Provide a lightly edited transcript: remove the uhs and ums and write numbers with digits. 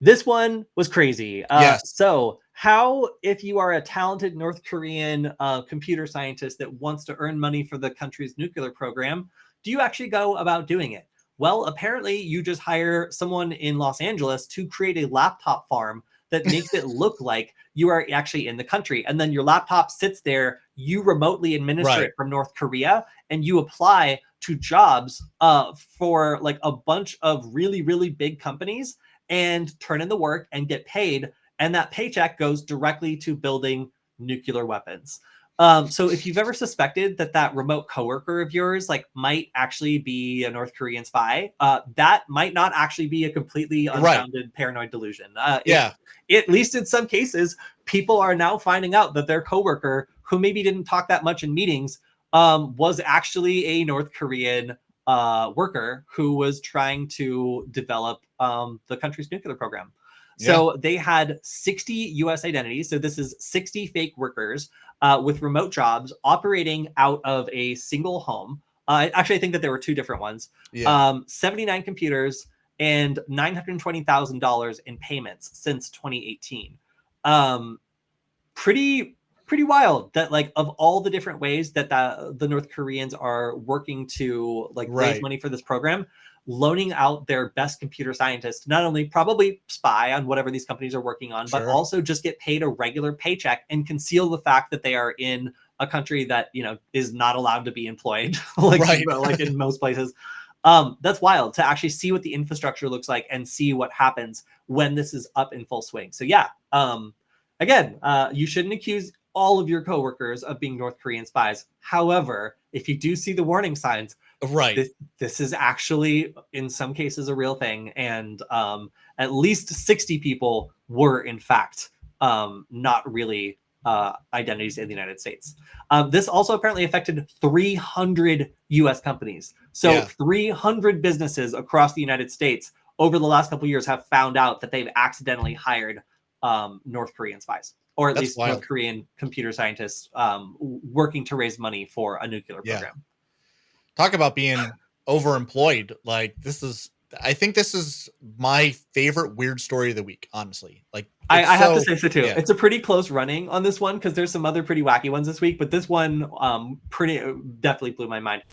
This one was crazy. Yes. So how, if you are a talented North Korean computer scientist that wants to earn money for the country's nuclear program, do you actually go about doing it? Well, apparently you just hire someone in Los Angeles to create a laptop farm that makes it look like you are actually in the country. And then your laptop sits there, you remotely administer Right. it from North Korea, and you apply to jobs for like a bunch of really, really big companies and turn in the work and get paid. And that paycheck goes directly to building nuclear weapons. So if you've ever suspected that that remote coworker of yours like might actually be a North Korean spy, that might not actually be a completely Right. unfounded paranoid delusion. Yeah. At least in some cases, people are now finding out that their coworker, who maybe didn't talk that much in meetings, was actually a North Korean worker who was trying to develop the country's nuclear program. Yeah. So they had 60 US identities. So this is 60 fake workers with remote jobs operating out of a single home. Actually, I think that there were two different ones. Yeah. 79 computers and $920,000 in payments since 2018. Um, pretty wild that like of all the different ways that the North Koreans are working to like raise Right. money for this program, loaning out their best computer scientists to not only probably spy on whatever these companies are working on, but Sure. also just get paid a regular paycheck and conceal the fact that they are in a country that, you know, is not allowed to be employed like Right. like in most places. That's wild to actually see what the infrastructure looks like and see what happens when this is up in full swing. So yeah, again, you shouldn't accuse all of your coworkers of being North Korean spies. However, if you do see the warning signs, Right. this is actually in some cases a real thing, and at least 60 people were in fact not really identities in the United States. This also apparently affected 300 US companies. So Yeah. 300 businesses across the United States over the last couple of years have found out that they've accidentally hired North Korean spies, or at That's least North wild. Korean computer scientists working to raise money for a nuclear Yeah. program. Talk about being overemployed. Like I think this is my favorite weird story of the week, honestly. Like I have to so say so too. yeah. It's a pretty close running on this one because there's some other pretty wacky ones this week, but this one pretty definitely blew my mind.